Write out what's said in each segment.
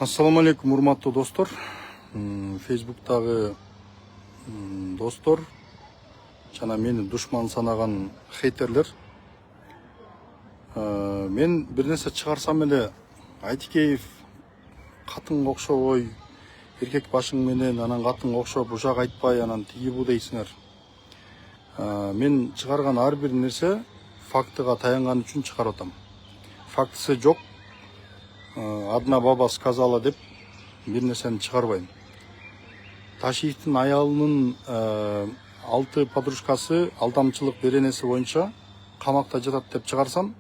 Ассаламу алейкум, урматтуу достор. Фейсбуктагы достор жана мени душман санаган хейтерлер. Мен бир нерсе чыгарсам эле Айтикеев катынга окшобой, эркек башың менен анан катынга окшоп ушак айтпай, анан тиги бу дейсиңер. Мен чыгарган ар бир нерсе фактыга таянган үчүн чыгарып атам. Фактысы жок, одна баба сказала деп бир нерсени чыгарбайм. Ташиевдин аялынын 6 подружкасы алдамчылык беренеси боюнча камакта жатат деп чыгарсам,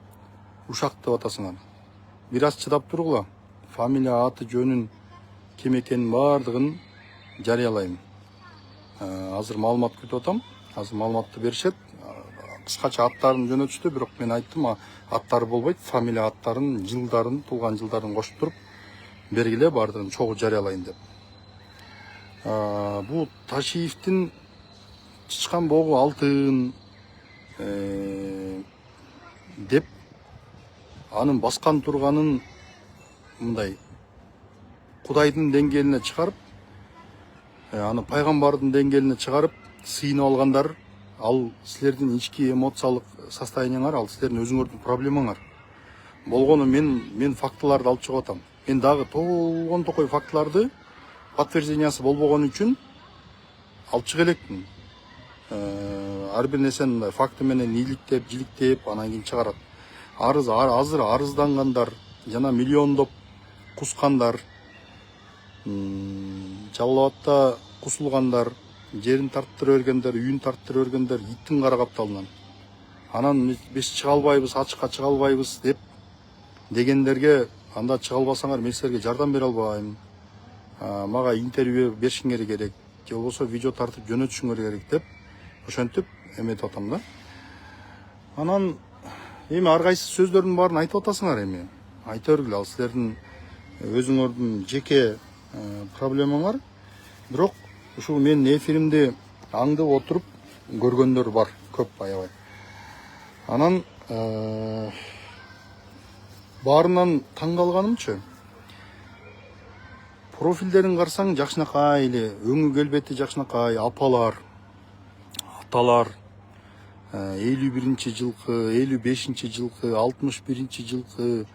ушак деп атасыңар. Бир аз чыдап тургула. Фамилия, аты, жөнүн, ким экенин бардыгын жарыялайм. Азыр маалымат күтүп атам. Азыр маалыматты беришет. Кыскача аттарын жөнөтүштү, бирок мен айттым, аттары болбойт, фамилия, аттарын, жылдарын, туулган жылдарын кошуп туруп бергиле, бардыгын чогуу жарыялайын деп. Бул Ташиевдин чычкан богу алтын деп анын баскан турганын мындай Кудайдын деңгээлине чыгарып, аны пайгамбардын деңгээлине чыгарып, сыйынып алгандар, ал силердин ички эмоциялык состоянияңар, ал силердин өзүңөрдүн проблемаңар. Болгону мен фактыларды алып чыгып атам. Мен дагы толгон токой фактыларды подтверждениясы болбогон үчүн алып чыга элекмин. Ар бир нерсени мындай факты менен иликтеп, жиликтеп, анан кийин чыгарат. Азыр арыздангандар, жана миллиондоп кускандар, Жалал Абадта кусулгандар, жерин тарттыра бергендер, үйүн тарттыра бергендер иттин кара капталынан. Анан биз чыга албайбыз, ачыкка чыга албайбыз деп дегендерге, анда чыга албасаңар мен силерге жардам бере албайм. Мага интервью беришиңер керек, же болбосо видео тартып жөнөтүшүңөр керек деп ошентип эметип атам да. Анан эми ар кайсы сөздөрдүн баарын айтып атасыңар, эми айта бергиле, ал силердин өзүңөрдүн жеке проблемаңар. Бирок ушул менин эфиримди аңдып отуруп көргөндөр бар, көп, аябай. Анан баарынан таң калганымчы, профилдерин карасаң жакшынакай эле, өңү келбети жакшынакай, апалар, аталар, 51-ci жылкы, 55-ci жылкы, 61-ci жылкы,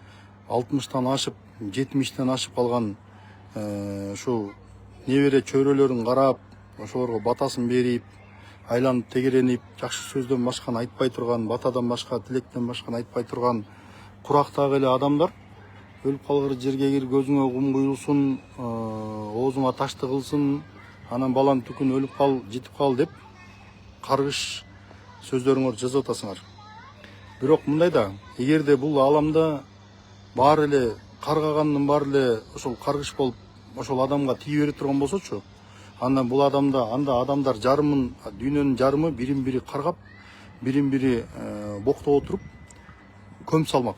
60-тан ашып, 70-тен ашып калган ошо небере чөйрөлөрүн карап, ошолорго батасын берип, айланып тегеренип, жакшы сөздөн башканы айтпай турган, батадан башка, тилектен башканы айтпай турган курактагы эле адамдар өлүп калгыр жерге кир, көзүңө кум куюлсун, оозуңа ташты кылсын, анан балан түкүн өлүп кал, житип кал деп каргыш сөздөрүңөр жазып атасыңар. Бирок мындай да, эгерде бул ааламда баары эле каргагандын баары эле ошол каргыш болуп, ошол адамга тие бере турган болсочу, анда бул анда адамдар жарымын, дүйнөнүн жарымы бирин бири каргап, бирин бири боктоп отуруп көмүп салмак.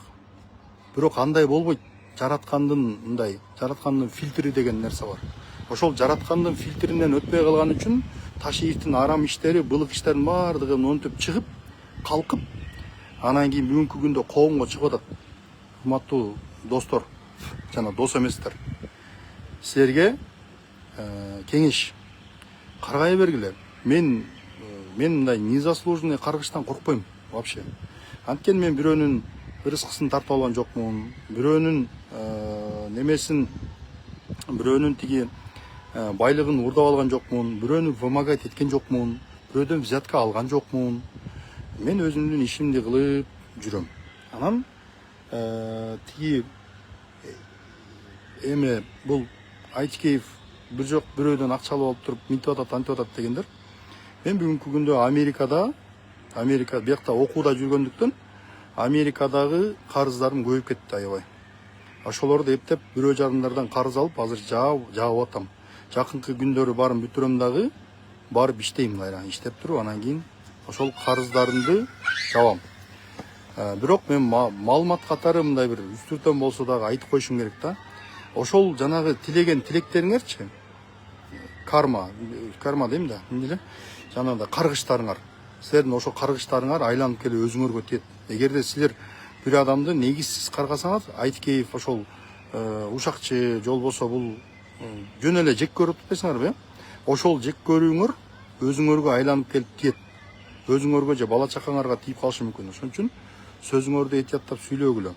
Бирок андай болбойт. Жараткандын фильтри деген нерсе бар. Ошол жараткандын фильтринен өтпөй калган үчүн Ташиевдин арам иштери, былык иштерин бардыгы монтип чыгып, калкып, анан кийин бүгүнкү күндө коомго чыгып атат. Урматтуу достор жана дос эместер, силерге кеңеш, каргай бергиле. Мен мындай незаслуженный каргыштан коркпойм вообще. Анткени мен бирөөнүн ырыскысын тартып алган жокмун, бирөөнүн немесин, бирөөнүн тиги байлыгын уурдап алган жокмун, бирөөнү вымогать эткен жокмун, бирөөдөн взятка алган жокмун. Мен өзүмдүн ишимди кылып жүрөм. Анан тиги эме бул Айтикеев бир жок бирөөдөн акча алып туруп минтип атат, антип атат дегендер. Мен бүгүнкү күндө Америка биякта окууда жүргөндүктөн Америкадагы карыздарым көбөйүп кетти аябай. Ошолорду эптеп бирөө жарымдардан карыз алып, азыр жаап атам. Жакынкы күндөрү барын бүтүрөм дагы, барып иштейм кайра, иштеп туруп, анан кийин ошол карыздарымды жабам. Бирок мен маалымат катары мындай бир үстүртөн болсо дагы айтып коюшум керек да. Ошол жанагы тилеген тилектериңерчи, карма дейм да, эмне эле? Жанагы каргыштарыңар. Силердин ошол каргыштарыңар айланып келип өзүңөргө тиет. Эгерде силер бир адамды негизсиз каргасаңар, Айтикеев ошол ушакчы же болбосо бул жөн эле жек көрүп атпайсыңарбы? Ошол жек көрүүңөр өзүңөргө айланып келип тиет. Өзүңөргө же бала чакаңарга тийип калышы мүмкүн. Ошон үчүн сөзүңөрдү этияттап сүйлөгүлө.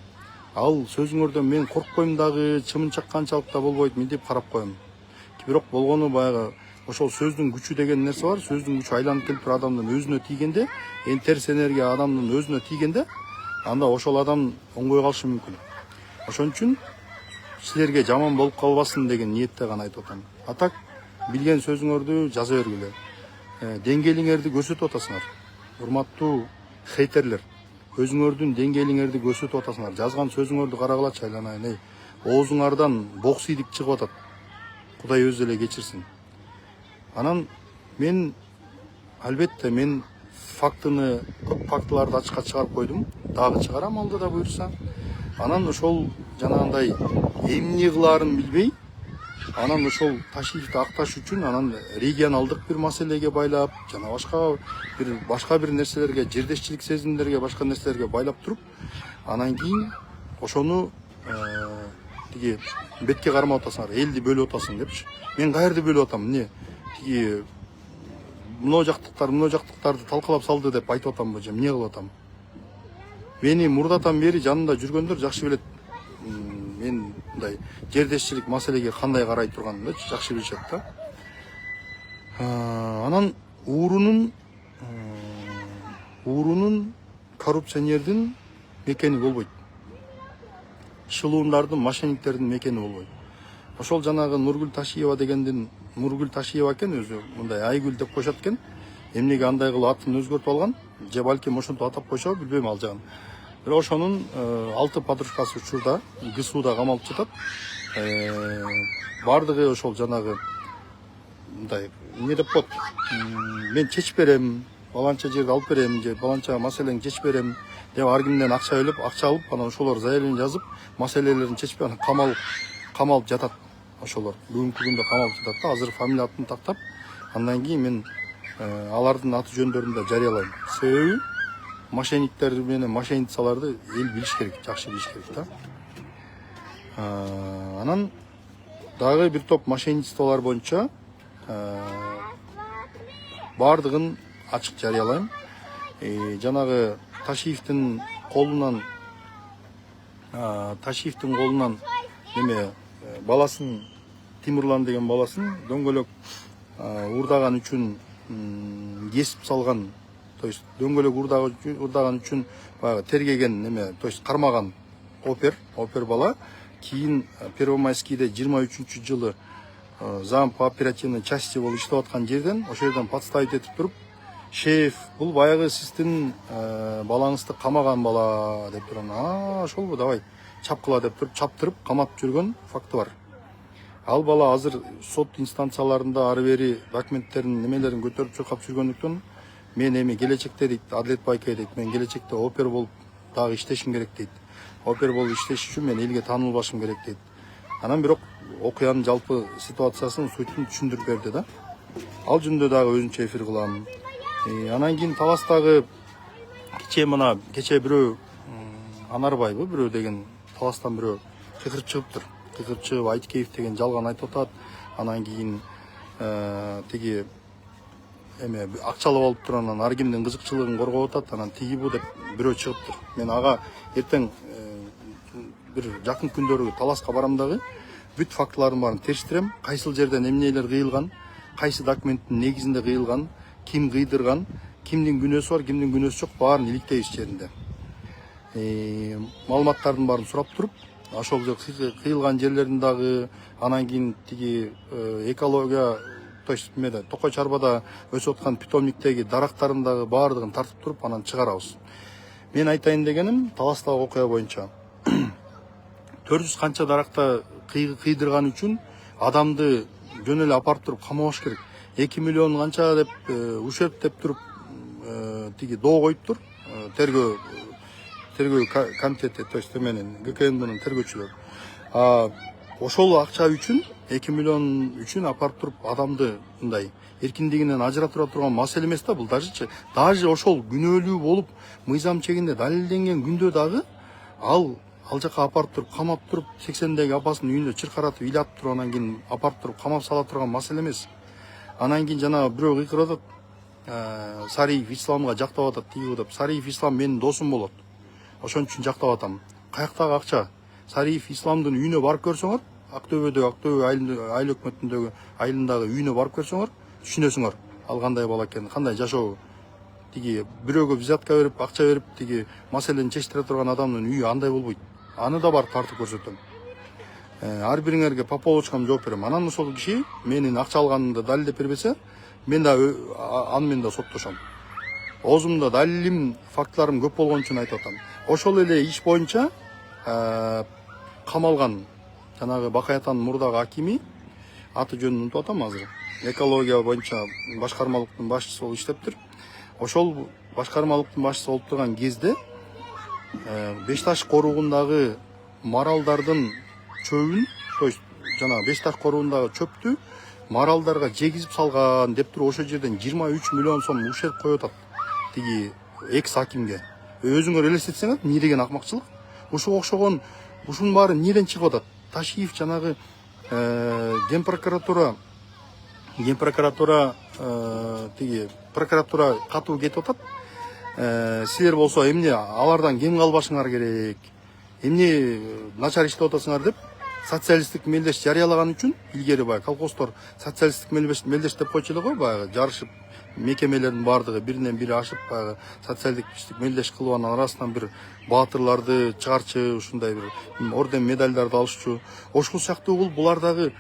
Ал сөзүңөрдөн мен коркпойм дагы, чымын чакканчалык да болбойт, мен деп карап коем. Бирок болгону баягы ошол сөздүн күчү деген нерсе бар. Сөздүн күчү айланып келип туруп адамдын өзүнө тийгенде, терс энергия адамдын өзүнө тийгенде, анда ошол адам оңбой калышы мүмкүн. Ошон үчүн силерге жаман болуп калбасын деген ниетте гана айтып атам. А так билген сөзүңөрдү жаза бергиле. Деңгээлиңерди көрсөтүп атасыңар. Урматтуу хейтерлер, өзүңөрдүн деңгээлиңерди көрсөтүп атасыңар. Жазган сөзүңөрдү карагылачы айланайын. Оозуңардан боксийдик чыгып атат. Кудай өзү эле кечирсин. Анан мен албетте мен фактыны, көп фактыларды ачыкка чыгарып койдум. Дагы чыгарам алдыда буюрса. Анан ошол жанагындай эмне кылаарын билбей, анан ошол Ташиевди акташ үчүн анан регионалдык бир маселеге байлап, жана башка бир нерселерге, жердешчилик сезимдерге, башка нерселерге байлап туруп, анан кийин ошону тиги бетке кармап атасыңар, элди бөлүп атасың депчи. Мен каерди бөлүп атам? Эмне тиги мына жактыктарды талкалап салды деп айтып атамбы же эмне кылып атам? Мени мурдатан бери жанымда жүргөндөр жакшы билет. Мен мындай жердешчилик маселеге кандай карай турганымды жакшы билишет да. Анан уурунун коррупционердин мекени болбойт. Шылуундардын, мошенниктердин мекени болбойт. Ошол жанагы Нургүл Ташиева дегендин, Нургүл Ташиева экен өзү, мындай Айгүл деп коюшат экен. Эмнеге андай кылып атын өзгөртүп алган? Же балким ошентип атап койшобу, билбейм ал жагын. Бирок ошонун 6 подружкасы учурда ГСУда камалып жатат. Бардыгы ошол жанагы мындай эмне деп коет? Мен чечип берем, баланча жерди алып берем, же баланча маселени чечип берем деп ар кимден акча алып, анан ошолор заявление жазып, маселелерин чечпей анан камалып жатат. Ошолор бүгүнкү күндө камалып жатат да. Азыр фамилия атын тактап, андан кийин мен алардын аты жөндөрүн да жарыялайм. Себеби мошенниктер менен мошенницаларды эл билиш керек, жакшы билиш керек да. Анан дагы бир топ мошенничестволор боюнча бардыгын ачык жарыялайм. Жанагы Ташиевдин колунан неме баласын, Тимурлан деген баласын дөңгөлөк урдаган үчүн кесип салган, то есть дөңгөлөк урдаган үчүн баягы тергеген неме, то есть кармаган опер бала кийин Первомайскийде 23-жылы зам по оперативной части болуп иштеп аткан жерден, ошол жерден подставить этип туруп, шеф, бул баягы сиздин балаңызды камаган бала деп туруп, ошолбу, давай чапкыла деп туруп, чаптырып камап жүргөн факты бар. Ал бала азыр сот инстанцияларында ары бери документтерин, немелерин көтөрүп чуркап жүргөндүктөн мен эми келечекте дейт, Адлет Байкай дейт, мен келечекте опер болуп дагы иштешим керек дейт. Опер болуп иштеш үчүн мен элге таанылбашым керек дейт. Анан бирок окуянын жалпы ситуациясын, сутун түшүндүрүп берди да. Ал жөнүндө дагы өзүнчө эфир кылам. Анан кийин Таластагы кече бирөө Анарбайбы бирөө деген Таластан бирөө кыйкырып чыгыптыр. Кыйкырып чыгып Айткеев деген жалган айтып атат. Анан кийин тиги эме акчалап алып туруп, анан ар кимдин кызыкчылыгын коргоп атат. Анан тиги бу деп бирөө чыгыптыр. Мен ага эртең бир жакын күндөрү Таласка барам дагы, бүт фактылардын баарын териштирем. Кайсыл жерден эмнелер кыйылган, кайсы документтин негизинде кыйылган, ким кыйдырган, кимдин күнөөсү бар, кимдин күнөөсү жок, баарын иликтейбиз жеринде. Маалыматтардын баарын сурап туруп, ошол кыйылган жерлерин дагы, анан кийин тиги экология, то есть Токой Чарбада өсүп аткан питомниктеги дарактарын дагы баардыгын тартып туруп, анан чыгарабыз. Мен айтайын дегеним, Таластагы окуя боюнча 400 канча даракта кыйдырган үчүн адамды жөн эле апарып туруп камабаш керек. 2 миллион канча деп ушерп деп туруп тиги доо коюптур. Тергөө комитети, то есть менен ГКНБнын тергөөчүлөрү. Ошол акча үчүн, 2 миллион үчүн апарып туруп адамды мындай эркиндигинен ажыратып турган маселе эмес да бул. Даже ошол күнөөлүү болуп мыйзам чегинде далилденген күндө дагы ал ал жака апарып туруп камап туруп 80-деги апасынын үйүндө чыркаратып ыйлатып туруп анан кийин апарып туруп камап сала турган маселе эмес. Анан кийин жанагы бирөө кыйкырып атат, Сариев исламга жактап атат тиги деп. Сариев ислам менин досум болот, ошон үчүн жактап атам. Каяктагы акча? Сариев исламдын үйүнө барып көрсөңөр, Актөбө айыл өкмөтүндөгү айылындагы үйүнө барып көрсөңөр түшүнөсүңөр ал кандай бала экенин, кандай жашоо. Тиги бирөөгө взятка берип, акча берип тиги маселени чечтире турган адамдын үйү андай болбойт. Аны да барып тартып көрсөтөм. Ар бириңерге по полочкам жооп берем. Анан ошол киши менин акча алганымды далилдеп бербесе, мен да аны менен да соттошом. Оозумда далилим, фактыларым көп болгон үчүн айтып атам. Ошол эле иш боюнча камалган жанагы Бакай Атанын мурдагы акими, аты жөнүн унутуп атам азыр. Экология боюнча башкармалыктын башчысы болуп иштептир. Ошол башкармалыктын башчысы болуп турган кезде Бешташ коругундагы маралдардын чөбүн, то есть жанагы Бешташ коругундагы чөптү маралдарга жегизип салган деп туруп ошол жерден 23 миллион сом ушерп коюп атат тиги экс акимге. Өзүңөр элестетсеңер, эмне деген акмакчылык? Ушуга окшогон ушунун баары эмнеден чыгып атат? Ташиев жанагы ген прокуратура тиги прокуратура катуу кетип атат. Силер болсо эмне алардан кем калбашыңар керек, эмне начар иштеп атасыңар деп социалисттик мелдеш жарыялаган үчүн илгери баягы колхоздор социалисттик мелдеш деп койчу эле го, баягы жарышып мекемелердин баардыгы биринен бири ашып баягы социалисттик мелдеш кылып анын арасынан бир баатырларды чыгарчы, ушундай бир орден медальдарды алышчу. Ошол сыяктуу кылып булар дагы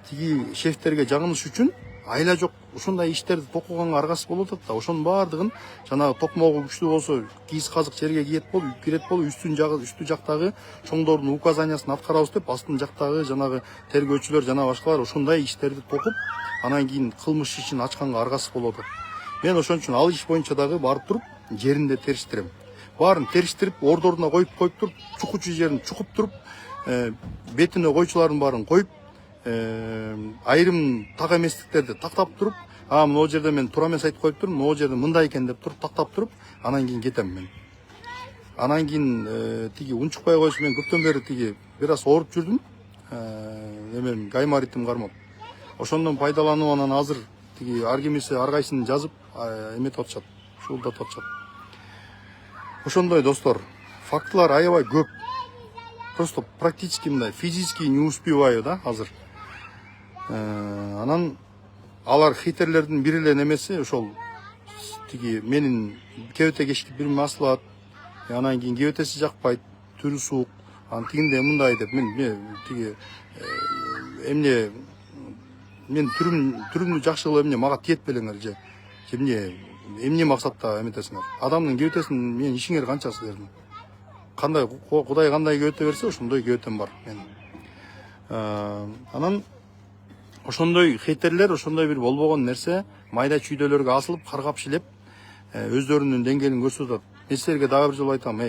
тиги шефтерге жагыныш үчүн айла жок ушундай иштерди токуганга аргасыз болуп атат да. Ошонун баардыгын жанагы токмогу күчтүү болсо кийиз казык жерге кирет болуп, үстү жактагы чоңдордун указаниясын аткарабыз деп, астын жактагы жанагы тергөөчүлөр жана башкалар ушундай иштерди токуп, анан кийин кылмыш ишин ачканга аргасыз болуп атат. Мен ошон үчүн ал иш боюнча дагы барып туруп жеринде териштирем. Баарын териштирип, ордоруна коюп туруп, чукучу жерин чукуп туруп, бетине койчулардын баарын коюп, айрым так эместиктерди тактап туруп, могу жерде мен туура эмес айтып коюп турмун, могу жерде мындай экен деп туруп тактап туруп, анан кийин кетем мен. Анан кийин тиги унчукпай койсо, мен көптөн бери тиги бир аз ооруп жүрдүм. Эмем гаймаритим кармап. Ошондон пайдаланып анан азыр тиги ар кимиси ар кайсысын жазып эметип атышат, шуулдатып атышат. Ошондой достор, фактылар аябай көп. Просто практически мындай физически не успеваю да азыр. Анан алар хейтерлердин бир эле немеси ошол тиги менин кебете кечтип бир маслаат, анан кийин кебетеси жакпайт, түрү суук, анан тигинде мындай деп мен тиги эмне мен түрүмдү жакшы кылып эмне мага тиет белеңер же эмне максатта эметесиңер? Адамдын кебетесин менин ишиңер канча силердин? Кандай Кудай кандай кебете берсе, ошондой кебетем бар мен. Анан ошондой хейтерлер, ошондой бир болбогон нерсе майда чүйдөлөргө асылып, каргап шилеп, өздөрүнүн деңгээлин көрсөтөт. Мен силерге дагы бир жолу айтам,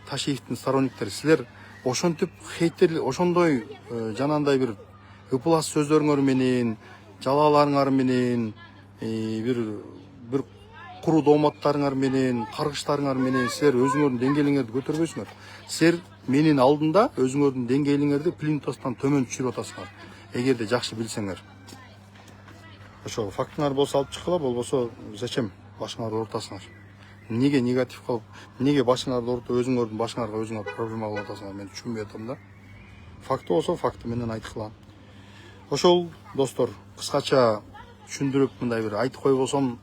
Ташиевдин сторонниктери, силер ошентип хейтер, ошондой жанандай бир ыплас сөздөрүңөр менен, жалааларыңар менен, бир куру дооматтарыңар менен, каргыштарыңар менен силер өзүңөрдүн деңгээлиңерди көтөрбөйсүңөр. Силер менин алдында өзүңөрдүн деңгээлиңерди плинтустан төмөн түшүрүп атасыңар. Эгерде жакшы билсеңер. Ошо фактыңар болсо алып чыккыла, болбосо зачем башыңарды оорутасыңар? Неге негатив кылып, неге башыңарды оорутуп өзүңөрдүн башыңарга өзүңөр проблема кылып атасыңар? Мен түшүнбөй атам да. Факты болсо факты менен айткыла. Ошол достор, кыскача түшүндүрүп мындай бир айтып койбосом,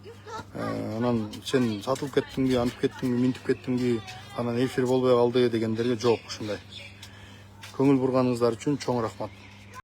анан сен сатылып кеттиңби, антип кеттиңби, минтип кеттиңби, анан эфир болбой калды дегендерге жок, ушундай. Көңүл бурганыңыздар үчүн чоң рахмат.